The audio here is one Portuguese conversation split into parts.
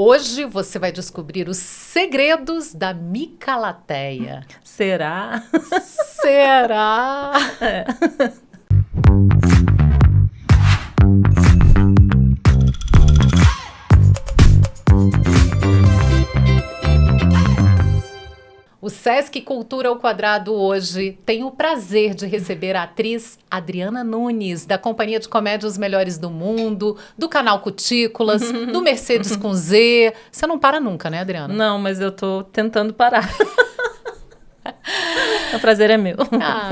Hoje você vai descobrir os segredos da Micalateia. Será? Será? O Sesc Cultura ao Quadrado hoje tem o prazer de receber a atriz Adriana Nunes, da Companhia de Comédia Os Melhores do Mundo, do canal Cutículas, do Mercedes com Z. Você não para nunca, né, Adriana? Não, mas eu tô tentando parar. O prazer é meu.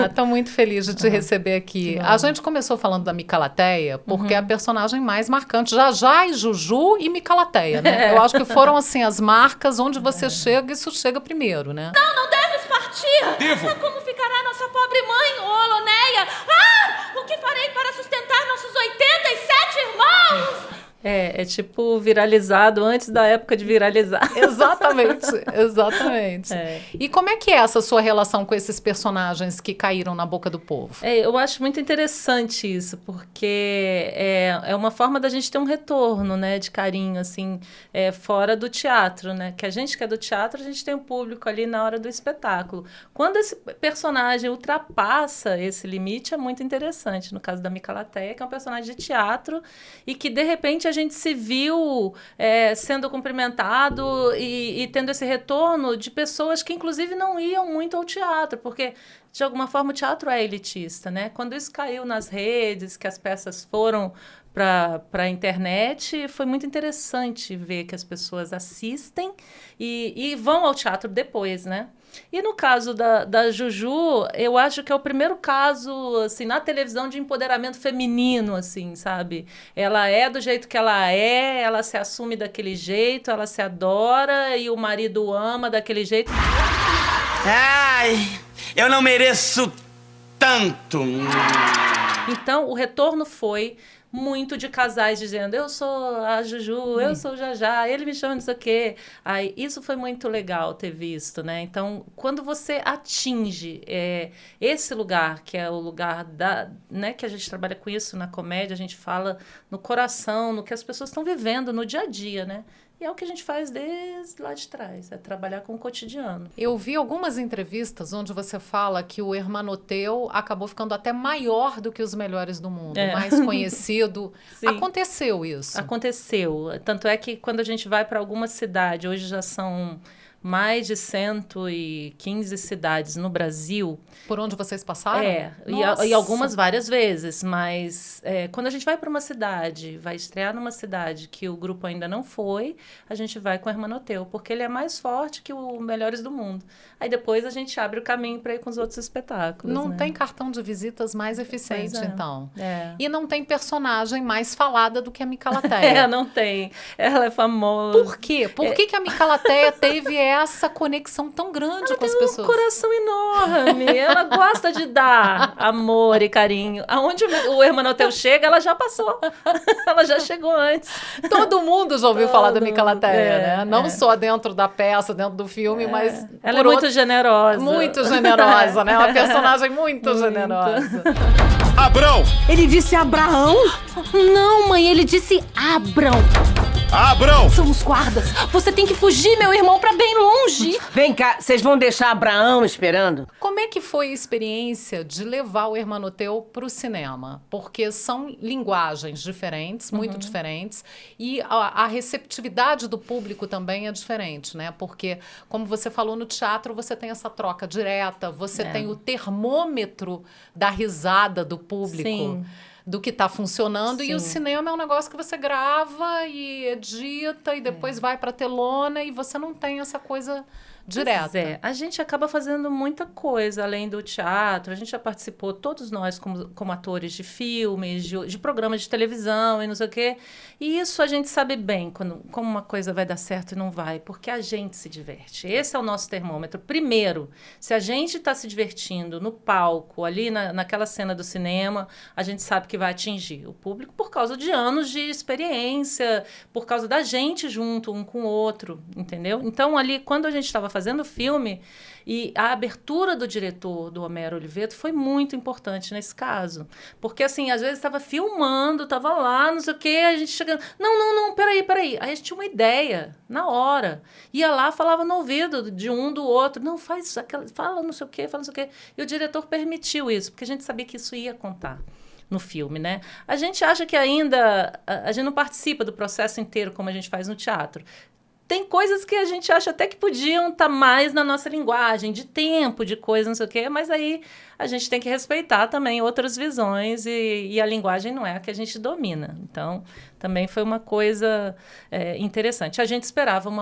Estou muito feliz de te receber aqui. A gente começou falando da Micalateia porque é a personagem mais marcante. Jajá e Juju e Micalateia, né? Eu acho que foram, assim, as marcas onde você chega, isso chega primeiro, né? Não deves partir! Devo! Como ficará nossa pobre mãe, ô Oloneia? Ah! O que farei para sustentar nossos 87 irmãos? É tipo viralizado antes da época de viralizar. Exatamente, exatamente. É. E como é que é essa sua relação com esses personagens que caíram na boca do povo? Eu acho muito interessante isso, porque é uma forma da gente ter um retorno, né, de carinho, assim, fora do teatro, né? Que a gente que é do teatro, a gente tem o público ali na hora do espetáculo. Quando esse personagem ultrapassa esse limite, é muito interessante. No caso da Micalateia, que é um personagem de teatro e que, de repente, a gente se viu sendo cumprimentado e tendo esse retorno de pessoas que, inclusive, não iam muito ao teatro, porque, de alguma forma, o teatro é elitista, né? Quando isso caiu nas redes, que as peças foram para a internet, foi muito interessante ver que as pessoas assistem e vão ao teatro depois, né? E no caso da Juju, eu acho que é o primeiro caso, assim, na televisão de empoderamento feminino, assim, sabe? Ela é do jeito que ela se assume daquele jeito, ela se adora e o marido ama daquele jeito. Ai, eu não mereço tanto. Então, o retorno foi muito de casais dizendo, eu sou a Juju, eu sou o Jajá, ele me chama disso aqui. Aí, isso foi muito legal ter visto, né? Então, quando você atinge esse lugar, que é o lugar né, que a gente trabalha com isso na comédia, a gente fala no coração, no que as pessoas estão vivendo no dia a dia, né? E é o que a gente faz desde lá de trás, é trabalhar com o cotidiano. Eu vi algumas entrevistas onde você fala que o Hermanoteu acabou ficando até maior do que Os Melhores do Mundo, mais conhecido. Sim. Aconteceu isso? Aconteceu. Tanto é que quando a gente vai para alguma cidade, hoje já são mais de 115 cidades no Brasil. Por onde vocês passaram? E algumas várias vezes, mas quando a gente vai para uma cidade, vai estrear numa cidade que o grupo ainda não foi, a gente vai com o Hermanoteu, porque ele é mais forte que o Melhores do Mundo. Aí depois a gente abre o caminho para ir com os outros espetáculos. Não né? tem cartão de visitas mais eficiente, então. É. E não tem personagem mais falada do que a Micalateia. Não tem. Ela é famosa. Por quê? Por que a Micalateia teve essa conexão tão grande com as pessoas? Um coração enorme. Ela gosta de dar amor e carinho. Aonde o Hermanoteu chega, ela já passou. Ela já chegou antes. Todo mundo já ouviu falar da Micalateia, né? Não só dentro da peça, dentro do filme, mas... Ela é muito generosa. Muito generosa, né? Uma personagem muito generosa. Abrão! Ele disse Abraão? Não, mãe, ele disse Abrão. Abrão! São os guardas. Você tem que fugir, meu irmão, pra bem longe. Vem cá, vocês vão deixar Abraão esperando? Como é que foi a experiência de levar o Hermanoteu para o cinema? Porque são linguagens diferentes, muito diferentes, e a receptividade do público também é diferente, né? Porque, como você falou, no teatro você tem essa troca direta, você tem o termômetro da risada do público. Sim. Do que está funcionando. Sim. E o cinema é um negócio que você grava e edita e depois vai para a telona e você não tem essa coisa direta. Pois é, a gente acaba fazendo muita coisa além do teatro. A gente já participou, todos nós, como atores de filmes, de programas de televisão e não sei o quê. E isso a gente sabe bem como uma coisa vai dar certo e não vai, porque a gente se diverte. Esse é o nosso termômetro. Primeiro, se a gente está se divertindo no palco, ali naquela cena do cinema, a gente sabe que que vai atingir o público por causa de anos de experiência, por causa da gente junto um com o outro, entendeu? Então, ali, quando a gente estava fazendo o filme, e a abertura do diretor, do Homero Oliveto, foi muito importante nesse caso. Porque, assim, às vezes estava filmando, estava lá, não sei o quê, a gente chegando... Não, peraí. Aí a gente tinha uma ideia, na hora. Ia lá, falava no ouvido de um do outro. Não, faz aquela... Fala não sei o quê, fala não sei o quê. E o diretor permitiu isso, porque a gente sabia que isso ia contar no filme, né? A gente acha que ainda... A gente não participa do processo inteiro como a gente faz no teatro. Tem coisas que a gente acha até que podiam estar mais na nossa linguagem, de tempo, de coisa, não sei o quê, mas aí a gente tem que respeitar também outras visões e a linguagem não é a que a gente domina. Então, também foi uma coisa interessante. A gente esperava um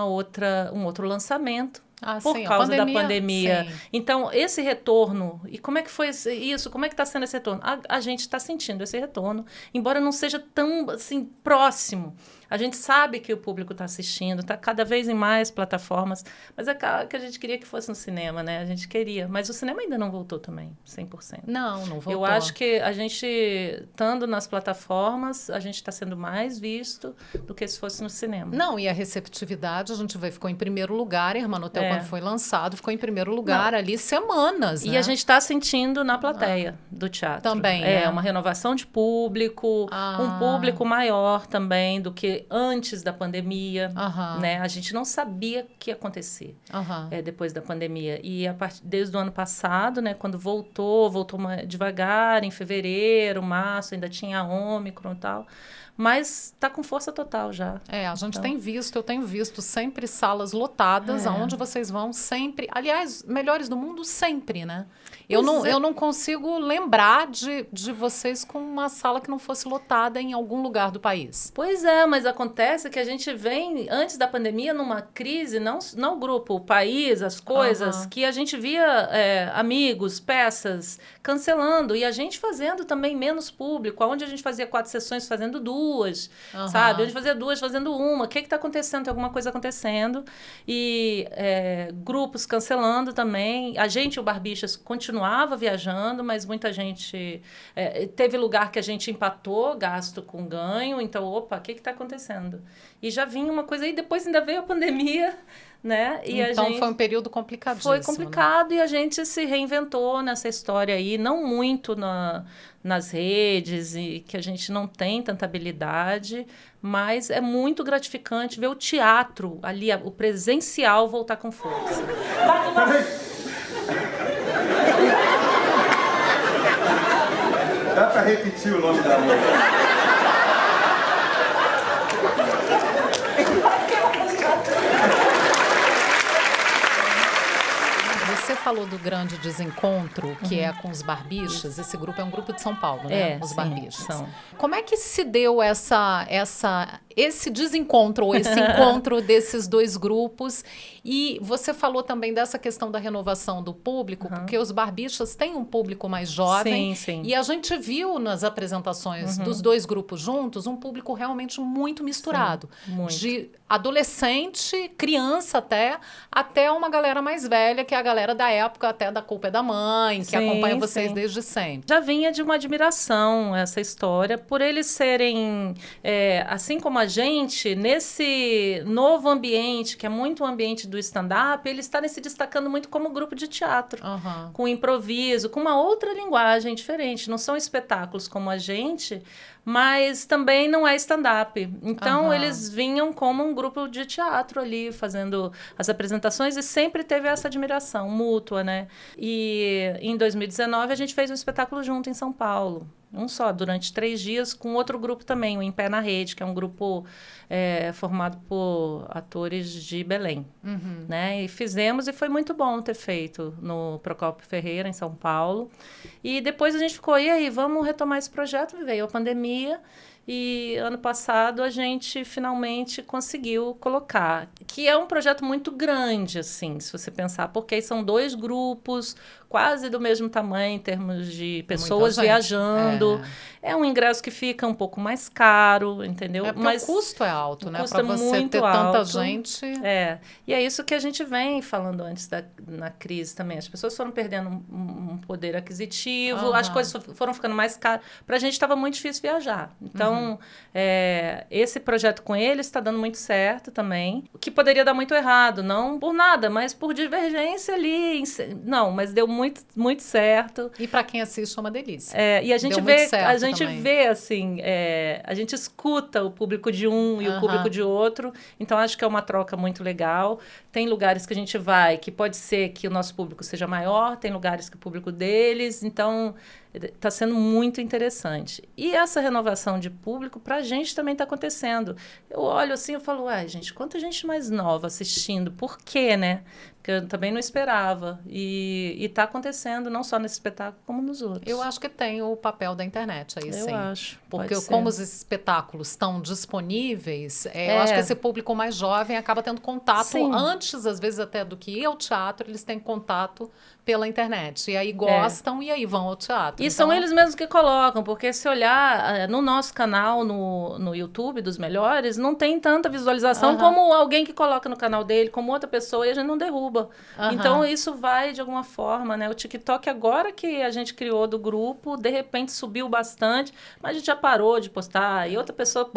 outro lançamento, por causa da pandemia. Sim. Então, esse retorno, e como é que foi isso? Como é que está sendo esse retorno? A gente está sentindo esse retorno, embora não seja tão assim, próximo. A gente sabe que o público está assistindo, está cada vez em mais plataformas, mas é claro que a gente queria que fosse no cinema, né? A gente queria, mas o cinema ainda não voltou também, 100%. Não voltou. Eu acho que a gente, estando nas plataformas, a gente está sendo mais visto do que se fosse no cinema. Não, e a receptividade, a gente ficou em primeiro lugar, Hermanotel, quando foi lançado, ficou em primeiro lugar ali semanas, né? E a gente está sentindo na plateia do teatro. Também, uma renovação de público, um público maior também do que antes da pandemia, né? A gente não sabia o que ia acontecer depois da pandemia. E desde o ano passado, né, quando voltou devagar, em fevereiro, março, ainda tinha Ômicron e tal, mas está com força total já. A gente tem visto, eu tenho visto sempre salas lotadas, aonde vocês vão sempre, aliás, melhores do mundo sempre, né? Eu não consigo lembrar de vocês com uma sala que não fosse lotada em algum lugar do país. Pois é, mas acontece que a gente vem, antes da pandemia, numa crise, não o grupo, o país, as coisas, que a gente via amigos, peças cancelando, e a gente fazendo também menos público, onde a gente fazia 4 sessões, fazendo 2, sabe? Onde fazia 2, fazendo 1. O que está acontecendo? Tem alguma coisa acontecendo. E grupos cancelando também. A gente, o Barbichas, continuava viajando, mas muita gente... teve lugar que a gente empatou gasto com ganho, então, opa, o que está acontecendo? E já vinha uma coisa aí, depois ainda veio a pandemia, né? E então foi um período complicadíssimo. Foi complicado, né? E a gente se reinventou nessa história aí, não muito nas redes, e que a gente não tem tanta habilidade, mas é muito gratificante ver o teatro ali, o presencial voltar com força. Dá para repetir o nome da música? Você falou do grande desencontro, que é com os Barbichas. Esse grupo é um grupo de São Paulo, né? Os Barbichas. São. Como é que se deu esse desencontro, ou esse encontro desses dois grupos? E você falou também dessa questão da renovação do público, porque os Barbichas têm um público mais jovem. Sim. E a gente viu nas apresentações dos dois grupos juntos um público realmente muito misturado. Sim, muito. De adolescente, criança até uma galera mais velha, que é a galera da época até da Culpa é da Mãe, que acompanha vocês desde sempre. Já vinha de uma admiração essa história, por eles serem, assim como a gente, nesse novo ambiente, que é muito o ambiente do stand-up, eles estarem se destacando muito como grupo de teatro, com improviso, com uma outra linguagem diferente. Não são espetáculos como a gente, mas também não é stand-up. Então, eles vinham como um grupo de teatro ali, fazendo as apresentações, e sempre teve essa admiração mútua, né? E em 2019, a gente fez um espetáculo junto em São Paulo. Um só, durante 3 dias, com outro grupo também, o Em Pé na Rede, que é um grupo formado por atores de Belém. Né? E fizemos, e foi muito bom ter feito no Procópio Ferreira, em São Paulo. E depois a gente ficou, e aí, vamos retomar esse projeto? Veio a pandemia, e ano passado a gente finalmente conseguiu colocar. Que é um projeto muito grande, assim, se você pensar, porque aí são 2 grupos quase do mesmo tamanho em termos de pessoas gente. viajando. É um ingresso que fica um pouco mais caro, entendeu? Mas o custo é alto, né? custo Para é você muito ter tanta alto. gente. E é isso que a gente vem falando antes na crise também. As pessoas foram perdendo um poder aquisitivo, as coisas foram ficando mais caras. Para a gente estava muito difícil viajar. Então, esse projeto com eles está dando muito certo também. O que poderia dar muito errado, não por nada, mas por divergência ali. Não, mas deu muito, muito certo. E para quem assiste é uma delícia. E a gente Deu vê, muito certo a gente também. vê assim, a gente escuta o público de um e o público de outro. Então, acho que é uma troca muito legal. Tem lugares que a gente vai que pode ser que o nosso público seja maior, tem lugares que o público deles. Então, está sendo muito interessante. E essa renovação de público, para a gente também está acontecendo. Eu olho assim e falo, gente, quanta gente mais nova assistindo. Por quê, né? Porque eu também não esperava. E está acontecendo não só nesse espetáculo, como nos outros. Eu acho que tem o papel da internet aí, sim. Eu acho. Porque pode ser. como os espetáculos estão disponíveis, eu acho que esse público mais jovem acaba tendo contato Sim. antes, às vezes, até do que ir ao teatro, eles têm contato pela internet. E aí gostam e aí vão ao teatro. E são eles mesmos que colocam, porque se olhar no nosso canal, no YouTube dos melhores, não tem tanta visualização como alguém que coloca no canal dele, como outra pessoa, e a gente não derruba. Então, isso vai de alguma forma, né? O TikTok, agora que a gente criou do grupo, de repente subiu bastante, mas a gente já parou de postar, e outra pessoa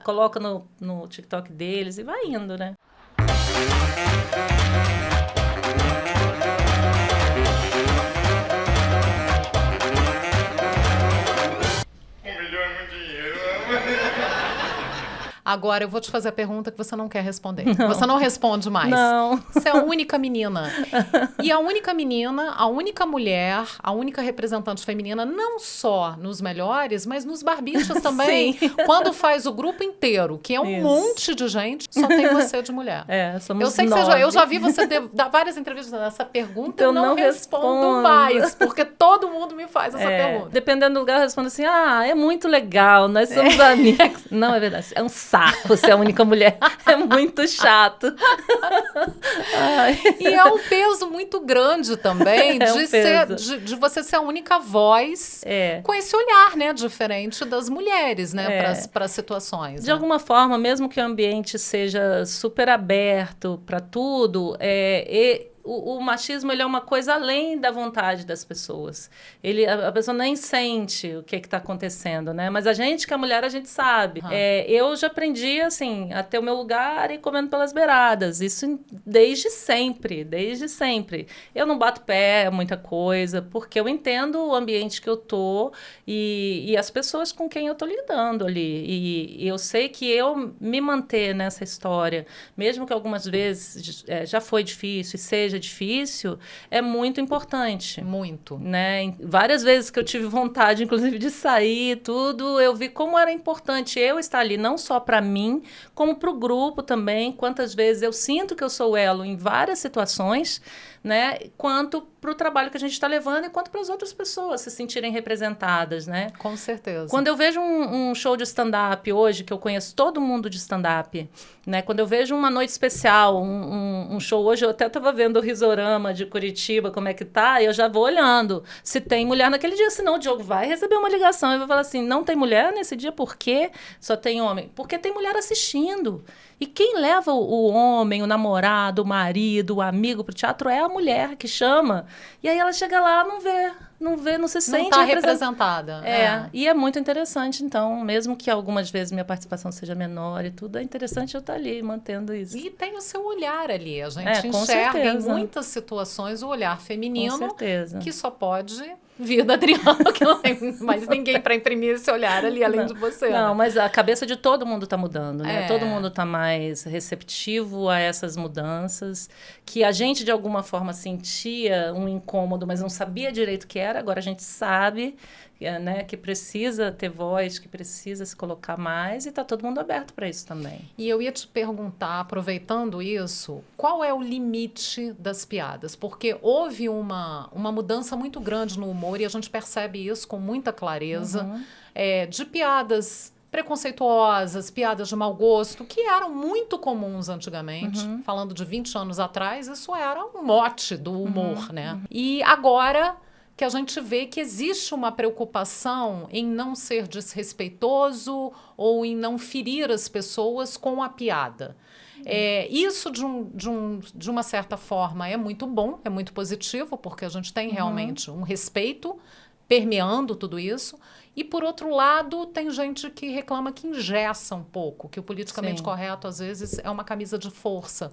coloca no TikTok deles, e vai indo, né? Agora, eu vou te fazer a pergunta que você não quer responder. Você não responde mais. Não. Você é a única menina. E a única menina, a única mulher, a única representante feminina, não só nos melhores, mas nos barbichas também. Sim. Quando faz o grupo inteiro, que é um monte de gente, só tem você de mulher. Somos eu sei que 9. eu já vi você dar várias entrevistas nessa pergunta, Eu eu não respondo mais, porque todo mundo me faz essa pergunta. Dependendo do lugar, eu respondo assim, é muito legal, nós somos amigos. Não, é verdade, é um saco ser a única mulher, é muito chato. E é um peso muito grande também de você ser a única voz com esse olhar, né, diferente das mulheres, né, para situações. De alguma forma, mesmo que o ambiente seja super aberto para tudo, o machismo, ele é uma coisa além da vontade das pessoas. A pessoa nem sente o que está acontecendo, né? Mas a gente, que é mulher, a gente sabe. Eu já aprendi, assim, a ter o meu lugar e ir comendo pelas beiradas. Isso desde sempre, desde sempre. Eu não bato pé, muita coisa, porque eu entendo o ambiente que eu tô e as pessoas com quem eu tô lidando ali. E eu sei que eu me manter nessa história, mesmo que algumas vezes já foi difícil e seja difícil, é muito importante. Muito. Né? Várias vezes que eu tive vontade, inclusive, de sair, tudo, eu vi como era importante eu estar ali, não só para mim, como para o grupo também. Quantas vezes eu sinto que eu sou elo em várias situações, né? Quanto para o trabalho que a gente está levando e quanto para as outras pessoas se sentirem representadas, né? Com certeza. Quando eu vejo um show de stand-up hoje, que eu conheço todo mundo de stand-up, né? Quando eu vejo uma noite especial, um show hoje, eu até estava vendo o Risorama de Curitiba, como é que tá, e eu já vou olhando se tem mulher naquele dia, senão o Diogo vai receber uma ligação e vai falar assim, não tem mulher nesse dia, por quê? Só tem homem. Porque tem mulher assistindo. E quem leva o homem, o namorado, o marido, o amigo pro teatro é a mulher que chama. E aí ela chega lá, não vê, não se sente não está representada. E é muito interessante, então, mesmo que algumas vezes minha participação seja menor e tudo, é interessante eu estar ali, mantendo isso. E tem o seu olhar ali, a gente enxerga em muitas situações o olhar feminino, que só pode vir da Adriana, que não tem mais ninguém para imprimir esse olhar ali, além de você. Não, mas a cabeça de todo mundo está mudando, né? Todo mundo está mais receptivo a essas mudanças, que a gente, de alguma forma, sentia um incômodo, mas não sabia direito o que era, agora a gente sabe, né, que precisa ter voz, que precisa se colocar mais, e está todo mundo aberto para isso também. E eu ia te perguntar, aproveitando isso, qual é o limite das piadas? Porque houve uma mudança muito grande no humor, e a gente percebe isso com muita clareza, de piadas preconceituosas, piadas de mau gosto, que eram muito comuns antigamente. Falando de 20 anos atrás, isso era um mote do humor, né? E agora que a gente vê que existe uma preocupação em não ser desrespeitoso ou em não ferir as pessoas com a piada. Isso, de uma certa forma, é muito bom, é muito positivo, porque a gente tem realmente um respeito permeando tudo isso. E, por outro lado, tem gente que reclama que engessa um pouco, que o politicamente correto, às vezes, é uma camisa de força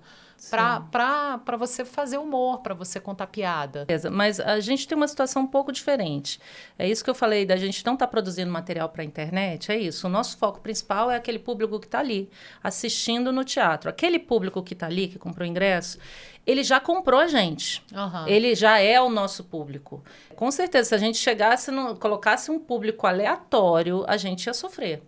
para você fazer humor, para você contar piada. Mas a gente tem uma situação um pouco diferente. É isso que eu falei, da gente não estar produzindo material para a internet, é isso. O nosso foco principal é aquele público que está ali, assistindo no teatro. Aquele público que está ali, que comprou ingresso, ele já comprou a gente. Ele já é o nosso público. Com certeza, se a gente colocasse um público aleatório, a gente ia sofrer.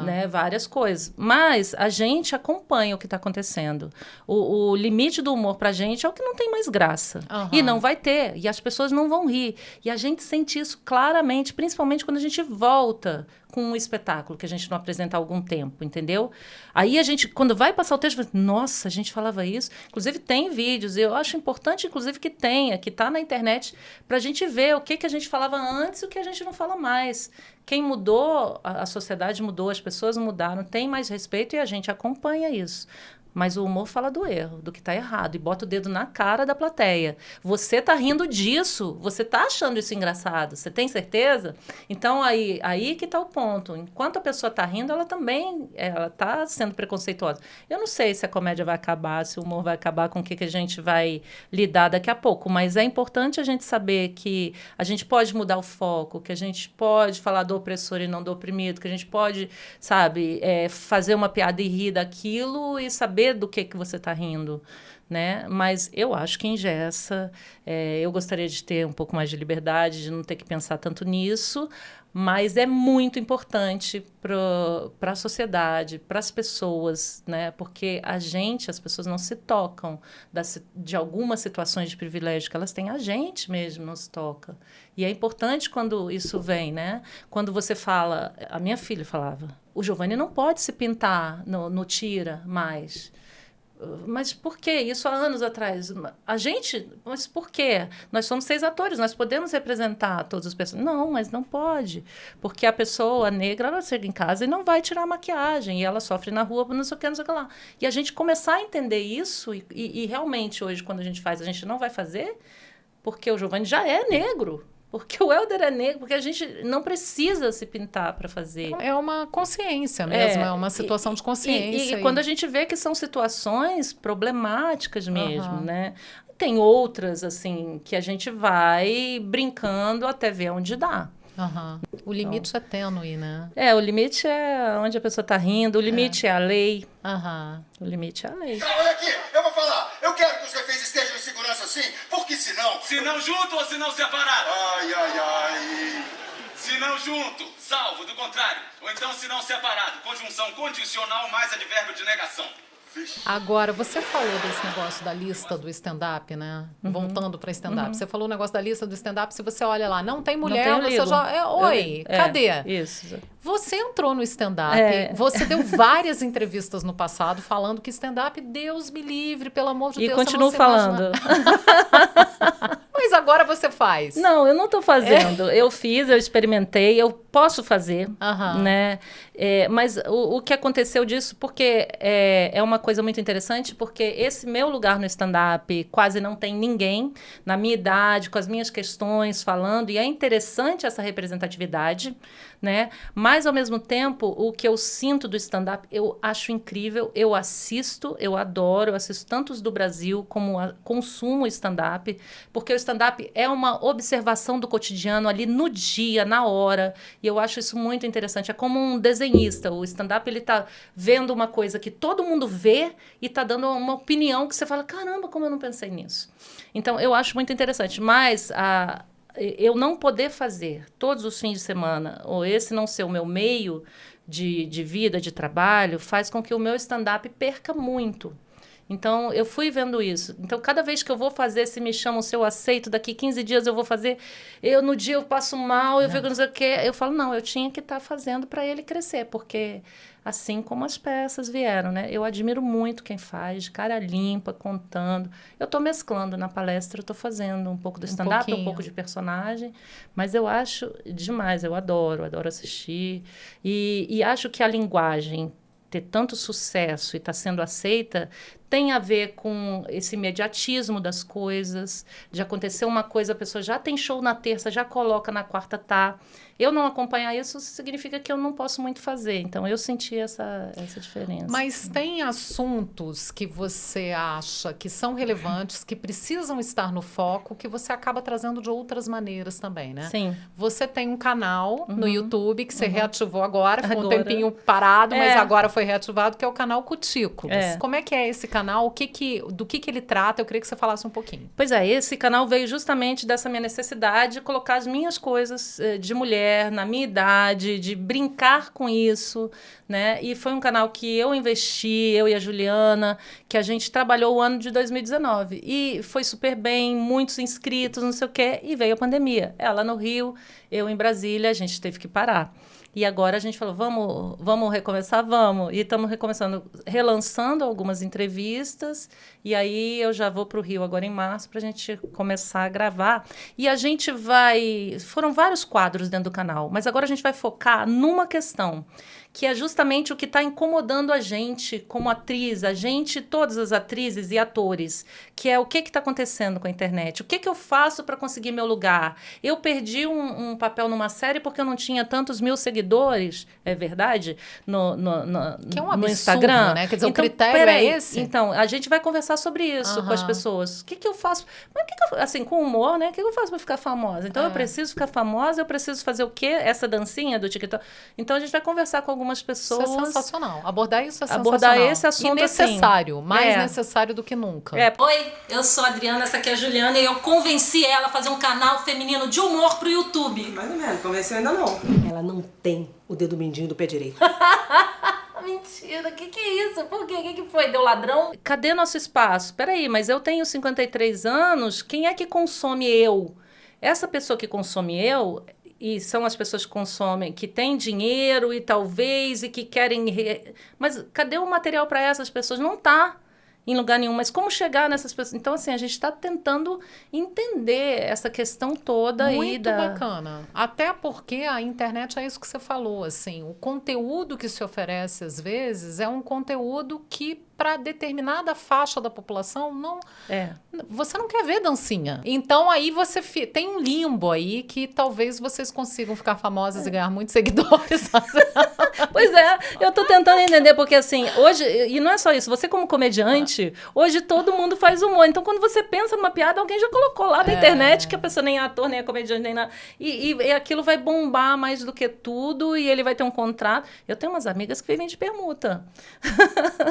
Né, várias coisas. Mas a gente acompanha o que está acontecendo. O limite do humor para a gente é o que não tem mais graça. E não vai ter. E as pessoas não vão rir. E a gente sente isso claramente, principalmente quando a gente volta com um espetáculo que a gente não apresenta há algum tempo, entendeu? Aí a gente, quando vai passar o texto, fala, nossa, a gente falava isso. Inclusive tem vídeos, eu acho importante, inclusive, que tenha, que está na internet, para a gente ver o que a gente falava antes e o que a gente não fala mais. Quem mudou, a sociedade mudou, as pessoas mudaram, tem mais respeito e a gente acompanha isso. Mas o humor fala do erro, do que está errado, e bota o dedo na cara da plateia. Você está rindo disso, você está achando isso engraçado, você tem certeza? Então, aí que está o ponto. Enquanto a pessoa está rindo, ela também está sendo preconceituosa. Eu não sei se a comédia vai acabar, se o humor vai acabar, com o que a gente vai lidar daqui a pouco, mas é importante a gente saber que a gente pode mudar o foco, que a gente pode falar do opressor e não do oprimido, que a gente pode, sabe, fazer uma piada e rir daquilo e saber do que você está rindo, né? Mas eu acho que engessa. Eu gostaria de ter um pouco mais de liberdade, de não ter que pensar tanto nisso, mas é muito importante para a sociedade, para as pessoas, né? Porque as pessoas não se tocam de algumas situações de privilégio que elas têm, a gente mesmo não se toca. E é importante quando isso vem, né? Quando você fala... A minha filha falava, o Giovanni não pode se pintar no tira mais. Mas por quê? Isso há anos atrás. Mas por quê? Nós somos 6 atores, nós podemos representar todas as pessoas. Não, mas não pode. Porque a pessoa negra, ela chega em casa e não vai tirar a maquiagem. E ela sofre na rua, não sei o que, não sei o que lá. E a gente começar a entender isso, e realmente hoje, quando a gente faz, a gente não vai fazer, porque o Giovanni já é negro. Porque o Helder é negro, porque a gente não precisa se pintar para fazer. É uma consciência mesmo, é uma situação de consciência. E quando a gente vê que são situações problemáticas mesmo, né? Tem outras, assim, que a gente vai brincando até ver onde dá. O limite é tênue, né? O limite é onde a pessoa está rindo, o limite é a lei. O limite é a lei. Olha aqui, eu vou falar. Eu quero que os reféns estejam em segurança assim, porque senão... Se não junto ou se não separado? Ai, ai, ai. Se não junto, salvo, do contrário. Ou então se não separado, conjunção condicional mais advérbio de negação. Agora, você falou desse negócio da lista do stand-up, né? Voltando para stand-up. Você falou o negócio da lista do stand-up, se você olha lá, não tem mulher, não tem você já... Oi, cadê? Isso. Você entrou no stand-up, você deu várias entrevistas no passado falando que stand-up, Deus me livre, pelo amor de Deus. E continuo falando. Mas agora você faz. Não, eu não estou fazendo. Eu fiz, eu experimentei, eu posso fazer, né? Mas o que aconteceu disso, porque é uma coisa muito interessante, porque esse meu lugar no stand-up quase não tem ninguém na minha idade, com as minhas questões falando, e é interessante essa representatividade, né? Mas, ao mesmo tempo, o que eu sinto do stand-up, eu acho incrível, eu assisto, eu adoro, eu assisto tantos do Brasil como consumo stand-up, porque o stand-up é uma observação do cotidiano ali no dia, na hora, e eu acho isso muito interessante. É como um desenhista, o stand-up, ele tá vendo uma coisa que todo mundo vê e tá dando uma opinião que você fala, caramba, como eu não pensei nisso. Então, eu acho muito interessante, mas eu não poder fazer todos os fins de semana, ou esse não ser o meu meio de vida, de trabalho, faz com que o meu stand-up perca muito. Então, eu fui vendo isso. Então, cada vez que eu vou fazer, se me chamam, se eu aceito, daqui 15 dias eu vou fazer, no dia eu passo mal, eu fico não sei o quê. Eu falo, não, eu tinha que estar fazendo para ele crescer, porque assim como as peças vieram, né? Eu admiro muito quem faz, de cara limpa, contando. Eu estou mesclando na palestra, eu estou fazendo um pouco do stand-up, um pouco de personagem, mas eu acho demais, eu adoro assistir. E acho que a linguagem ter tanto sucesso e estar sendo aceita tem a ver com esse imediatismo das coisas, de acontecer uma coisa, a pessoa já tem show na terça, já coloca na quarta, tá. Eu não acompanhar isso significa que eu não posso muito fazer. Então, eu senti essa diferença. Mas tem assuntos que você acha que são relevantes, que precisam estar no foco, que você acaba trazendo de outras maneiras também, né? Sim. Você tem um canal no YouTube que você reativou agora, ficou um tempinho parado, mas agora foi reativado, que é o canal Cutículos. Como é que é esse canal? Do que ele trata? Eu queria que você falasse um pouquinho. Pois é, esse canal veio justamente dessa minha necessidade de colocar as minhas coisas de mulher, na minha idade, de brincar com isso, né? E foi um canal que eu investi, eu e a Juliana, que a gente trabalhou o ano de 2019. E foi super bem, muitos inscritos, não sei o quê, e veio a pandemia. Ela no Rio, eu em Brasília, a gente teve que parar. E agora a gente falou, vamos recomeçar? Vamos. E estamos recomeçando, relançando algumas entrevistas. E aí eu já vou para o Rio agora em março para a gente começar a gravar. E a gente vai... Foram vários quadros dentro do canal, mas agora a gente vai focar numa questão, que é justamente o que está incomodando a gente como atriz, todas as atrizes e atores, que é o que está acontecendo com a internet. O que eu faço para conseguir meu lugar? Eu perdi um papel numa série porque eu não tinha tantos mil seguidores, é verdade? Que é um absurdo, no Instagram. Né? Quer dizer, então, o critério é esse? Então, a gente vai conversar sobre isso com as pessoas. O que eu faço? Mas assim, com humor, né? O que eu faço para ficar famosa? Então, eu preciso ficar famosa, eu preciso fazer o quê? Essa dancinha do TikTok. Então, a gente vai conversar com algumas pessoas. Isso é sensacional. Abordar isso é abordar sensacional. Esse assunto e necessário. Assim, mais necessário do que nunca. Oi, eu sou a Adriana, essa aqui é a Juliana, e eu convenci ela a fazer um canal feminino de humor pro YouTube. Mais ou menos, convenceu ainda não. Ela não tem o dedo mindinho do pé direito. Mentira, que é isso? Por quê? O que foi? Deu ladrão? Cadê nosso espaço? Peraí, mas eu tenho 53 anos, quem é que consome eu? Essa pessoa que consome eu, e são as pessoas que consomem, que têm dinheiro e talvez, e que querem... Mas cadê o material para essas pessoas? Não tá em lugar nenhum. Mas como chegar nessas pessoas? Então, assim, a gente está tentando entender essa questão toda aí. Muito bacana. Até porque a internet é isso que você falou, assim. O conteúdo que se oferece, às vezes, é um conteúdo que, para determinada faixa da população, não... Você não quer ver dancinha. Então, aí você tem um limbo aí que talvez vocês consigam ficar famosas e ganhar muitos seguidores. Pois é, eu tô tentando entender, porque assim, hoje, e não é só isso, você como comediante, hoje todo mundo faz humor. Então, quando você pensa numa piada, alguém já colocou lá na internet que a pessoa nem é ator, nem é comediante, nem nada. E aquilo vai bombar mais do que tudo, e ele vai ter um contrato. Eu tenho umas amigas que vivem de permuta.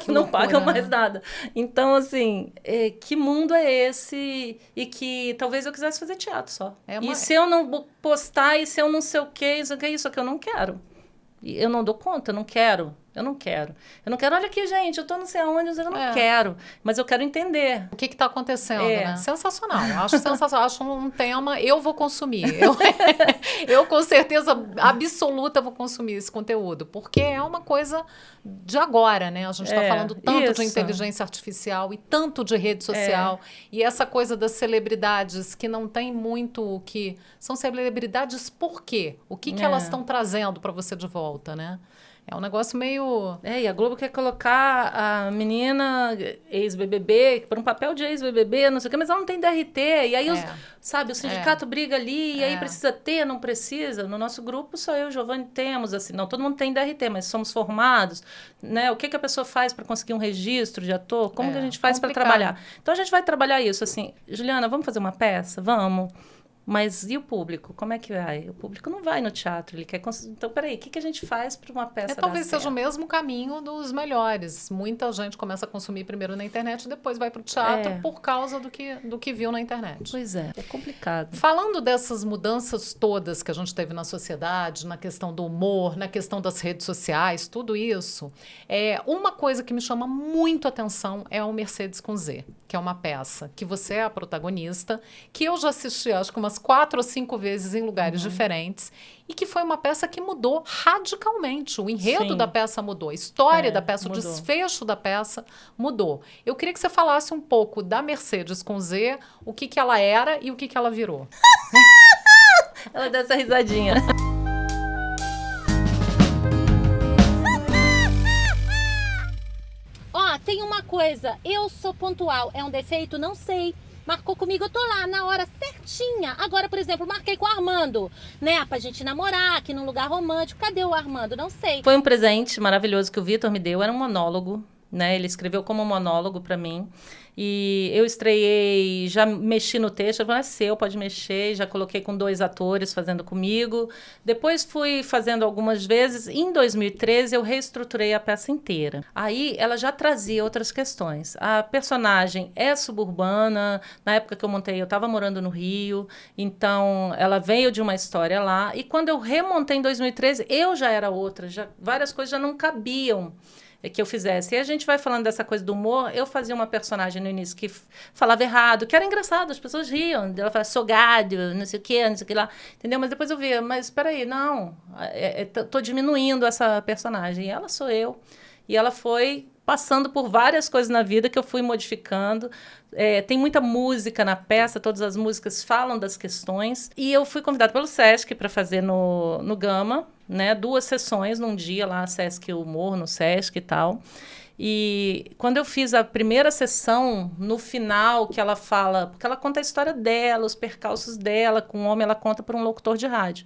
Não pagam mais nada. Então, assim, que mundo é esse? E que talvez eu quisesse fazer teatro só. E se eu não postar, e se eu não sei o quê, isso aqui eu não quero. Eu não dou conta, eu não quero. Eu não quero, olha aqui, gente, eu tô não sei aonde, eu não quero. Mas eu quero entender. O que tá acontecendo, né? Sensacional. Acho sensacional. Acho um tema, eu vou consumir. Eu com certeza absoluta vou consumir esse conteúdo. Porque é uma coisa de agora, né? A gente tá falando tanto de inteligência artificial e tanto de rede social. E essa coisa das celebridades que não tem muito que... São celebridades por quê? O que elas estão trazendo para você de volta, né? É um negócio meio... E a Globo quer colocar a menina ex-BBB para um papel de ex-BBB, não sei o quê, mas ela não tem DRT. E aí, o sindicato briga ali, e aí precisa ter, não precisa. No nosso grupo, só eu e o Giovanni temos, assim, não, todo mundo tem DRT, mas somos formados, né? O que a pessoa faz para conseguir um registro de ator? Como que a gente faz para trabalhar? Então, a gente vai trabalhar isso, assim, Juliana, vamos fazer uma peça? Vamos. Mas e o público? Como é que vai? O público não vai no teatro, ele quer... Então, peraí, o que a gente faz para uma peça dar Talvez certo? seja o mesmo caminho dos melhores. Muita gente começa a consumir primeiro na internet e depois vai para o teatro por causa do que viu na internet. Pois é complicado. Falando dessas mudanças todas que a gente teve na sociedade, na questão do humor, na questão das redes sociais, tudo isso, uma coisa que me chama muito atenção é o Mercedes com Z, que é uma peça que você é a protagonista, que eu já assisti, acho que umas 4 ou 5 vezes em lugares diferentes, e que foi uma peça que mudou radicalmente. O enredo Sim. da peça mudou, a história da peça, mudou. o desfecho da peça mudou. Eu queria que você falasse um pouco da Mercedes com Z, o que ela era e o que ela virou. Ela dá essa risadinha. Ó, tem uma coisa, eu sou pontual, é um defeito? Não sei. Marcou comigo, eu tô lá na hora certinha. Agora, por exemplo, marquei com o Armando, né? Pra gente namorar aqui num lugar romântico. Cadê o Armando? Não sei. Foi um presente maravilhoso que o Vitor me deu, era um monólogo, né? Ele escreveu como um monólogo para mim. E eu estreiei, já mexi no texto, eu falei, é seu, pode mexer, já coloquei com 2 atores fazendo comigo. Depois fui fazendo algumas vezes. Em 2013, eu reestruturei a peça inteira. Aí, ela já trazia outras questões. A personagem é suburbana. Na época que eu montei, eu estava morando no Rio. Então, ela veio de uma história lá. E quando eu remontei em 2013, eu já era outra. Várias coisas já não cabiam que eu fizesse. E a gente vai falando dessa coisa do humor. Eu fazia uma personagem no início que falava errado, que era engraçado, as pessoas riam. Ela falava sou gado, não sei o que lá. Entendeu? Mas depois eu via, mas peraí, não. Tô diminuindo essa personagem. E ela sou eu. E ela foi passando por várias coisas na vida que eu fui modificando. Tem muita música na peça, todas as músicas falam das questões. E eu fui convidada pelo Sesc para fazer no Gama, né? 2 sessões num dia lá, Sesc Humor, no Sesc e tal. E quando eu fiz a primeira sessão, no final, que ela fala... Porque ela conta a história dela, os percalços dela. Com o homem, ela conta por um locutor de rádio.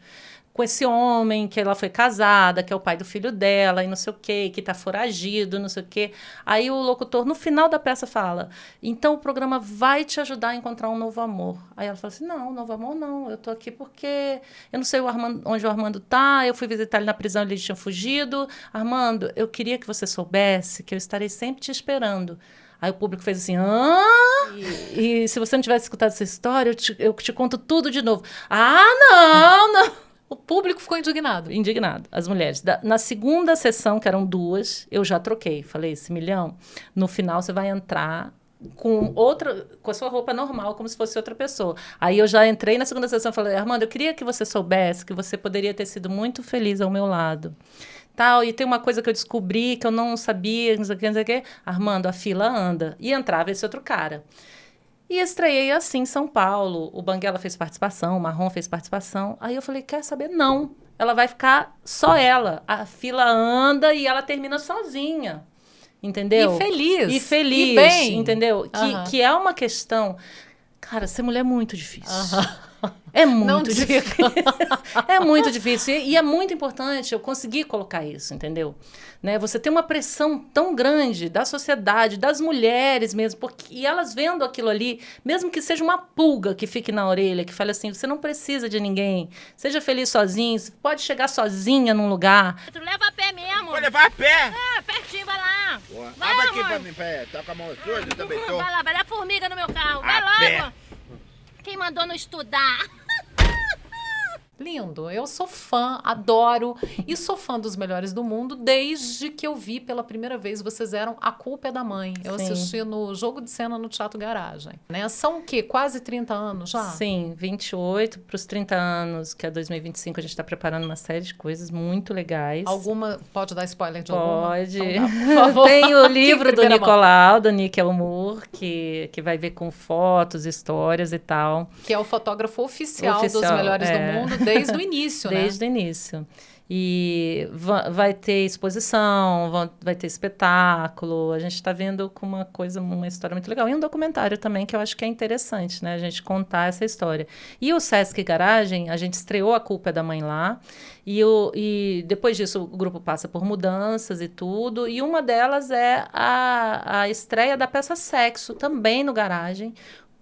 Com esse homem, que ela foi casada, que é o pai do filho dela, e não sei o quê, que tá foragido, não sei o quê. Aí o locutor, no final da peça, fala, então o programa vai te ajudar a encontrar um novo amor. Aí ela fala assim, não, novo amor não, eu tô aqui porque eu não sei onde o Armando tá, eu fui visitar ele na prisão, ele tinha fugido. Armando, eu queria que você soubesse que eu estarei sempre te esperando. Aí o público fez assim, e se você não tivesse escutado essa história, eu te conto tudo de novo. Não. O público ficou indignado. Indignado, as mulheres. Na segunda sessão, que eram 2, eu já troquei. Falei, Similhão, no final você vai entrar com a sua roupa normal, como se fosse outra pessoa. Aí eu já entrei na segunda sessão e falei, Armando, eu queria que você soubesse que você poderia ter sido muito feliz ao meu lado. Tal, e tem uma coisa que eu descobri que eu não sabia, não sei o que. Armando, a fila anda. E entrava esse outro cara. E estreiei assim em São Paulo. O Banguela fez participação, o Marrom fez participação. Aí eu falei, quer saber? Não. Ela vai ficar só ela. A fila anda e ela termina sozinha. Entendeu? E feliz. E feliz, e bem. entendeu? Que é uma questão... Cara, ser mulher é muito difícil. É muito difícil. É muito difícil. E é muito importante eu conseguir colocar isso, entendeu? Né? Você tem uma pressão tão grande da sociedade, das mulheres mesmo, e elas vendo aquilo ali, mesmo que seja uma pulga que fique na orelha, que fale assim, você não precisa de ninguém, seja feliz sozinho, você pode chegar sozinha num lugar. Tu leva a pé mesmo. Vou levar a pé. Pertinho, vai lá. Vai, Abre aqui amor. pra mim, pé. Tá com a mão suja, eu também tô. Vai lá, vai dar formiga no meu carro. Vai A pé. logo. Quem mandou não estudar? Lindo. Eu sou fã, adoro e sou fã dos Melhores do Mundo desde que eu vi pela primeira vez. Vocês eram A Culpa é da Mãe. Eu Sim. assisti no Jogo de Cena no Teatro Garagem. Né? São o quê? Quase 30 anos já? Sim, 28 para os 30 anos, que é 2025, a gente está preparando uma série de coisas muito legais. Alguma... Pode dar spoiler de alguma? Pode. Então tá, por favor. Tem o livro do Primeira mão. Nicolau, do Nickel Moore, que vai ver com fotos, histórias e tal. Que é o fotógrafo oficial dos Oficial, Melhores do Mundo desde o início, né? Desde o início. E vai ter exposição, vai ter espetáculo. A gente está vendo com uma história muito legal. E um documentário também, que eu acho que é interessante, né? A gente contar essa história. E o Sesc Garagem, a gente estreou A Culpa é da Mãe lá. E depois disso, o grupo passa por mudanças e tudo. E uma delas é a estreia da peça Sexo, também no Garagem,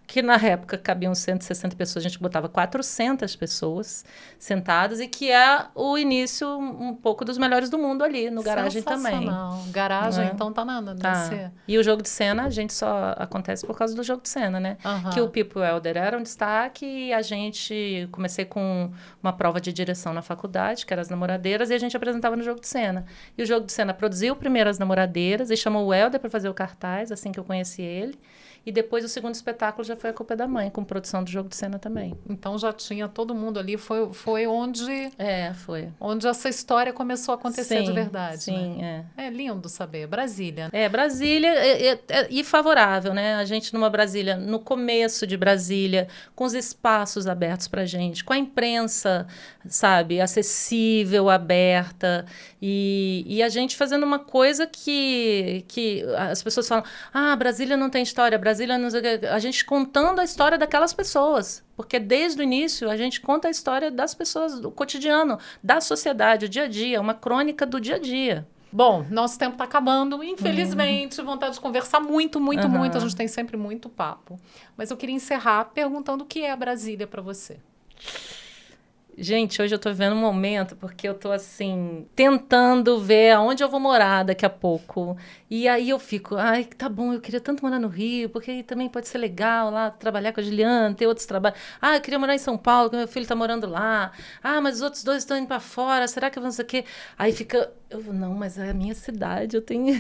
que na época cabiam 160 pessoas, a gente botava 400 pessoas sentadas e que é o início um pouco dos melhores do mundo ali, no Garagem também. Garagem, Né? então tá nada. Tá. E o jogo de cena, a gente só acontece por causa do jogo de cena, né? Que o Pipo Helder era um destaque e a gente... Comecei com uma prova de direção na faculdade, que era As Namoradeiras, e a gente apresentava no jogo de cena. E o jogo de cena produziu primeiro As Namoradeiras e chamou o Helder para fazer o cartaz, assim que eu conheci ele. E depois o segundo espetáculo já foi A Culpa é da Mãe, com produção do jogo de cena também. Então já tinha todo mundo ali, foi onde... Foi. Onde essa história começou a acontecer de verdade, sim, né? É lindo saber. Brasília. Brasília e favorável, né? A gente numa Brasília, no começo de Brasília, com os espaços abertos pra gente, com a imprensa, sabe, acessível, aberta, e a gente fazendo uma coisa que as pessoas falam, Brasília não tem história, Brasília não sei o quê. A gente contando a história daquelas pessoas. Porque desde o início a gente conta a história das pessoas, do cotidiano, da sociedade, o dia a dia, uma crônica do dia a dia. Bom, nosso tempo está acabando, infelizmente. Vontade de conversar muito. A gente tem sempre muito papo. Mas eu queria encerrar perguntando o que é a Brasília para você. Gente, hoje eu tô vivendo um momento porque eu tô, assim, tentando ver aonde eu vou morar daqui a pouco. E aí eu fico, tá bom, eu queria tanto morar no Rio, porque aí também pode ser legal lá, trabalhar com a Juliana, ter outros trabalhos. Eu queria morar em São Paulo, porque meu filho tá morando lá. Mas os outros dois estão indo pra fora, será que eu vou não sei o quê? Aí fica, não, mas é a minha cidade, eu tenho...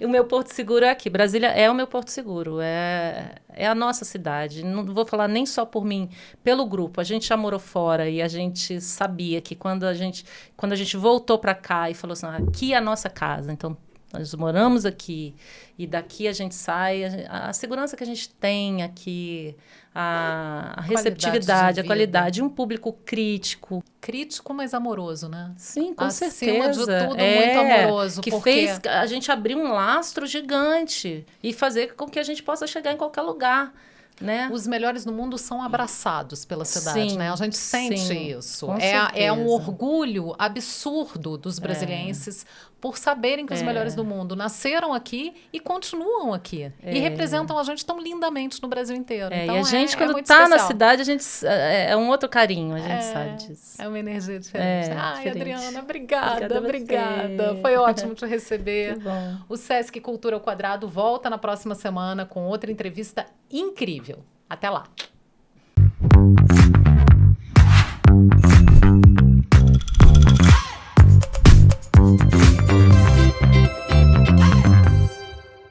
O meu Porto Seguro é aqui. Brasília é o meu Porto Seguro, é a nossa cidade. Não vou falar nem só por mim, pelo grupo. A gente já morou fora e a gente sabia que quando a gente voltou para cá e falou assim, aqui é a nossa casa, então nós moramos aqui e daqui a gente sai, a segurança que a gente tem aqui, a receptividade, a qualidade, um público crítico. Crítico, mas amoroso, né? Sim, com Acima certeza. de tudo, muito amoroso. Que fez a gente abrir um lastro gigante e fazer com que a gente possa chegar em qualquer lugar. Né? Os melhores do mundo são abraçados pela cidade, né? A gente sente isso. É um orgulho absurdo dos brasilienses por saberem que os melhores do mundo nasceram aqui e continuam aqui. E representam a gente tão lindamente no Brasil inteiro. Então, e a gente, quando muito tá na especial. cidade, a gente é um outro carinho, a gente sabe disso. É uma energia diferente. Diferente. Adriana, obrigada. Obrigada. Foi ótimo te receber. Que bom. O Sesc Cultura ao Quadrado volta na próxima semana com outra entrevista incrível. Até lá!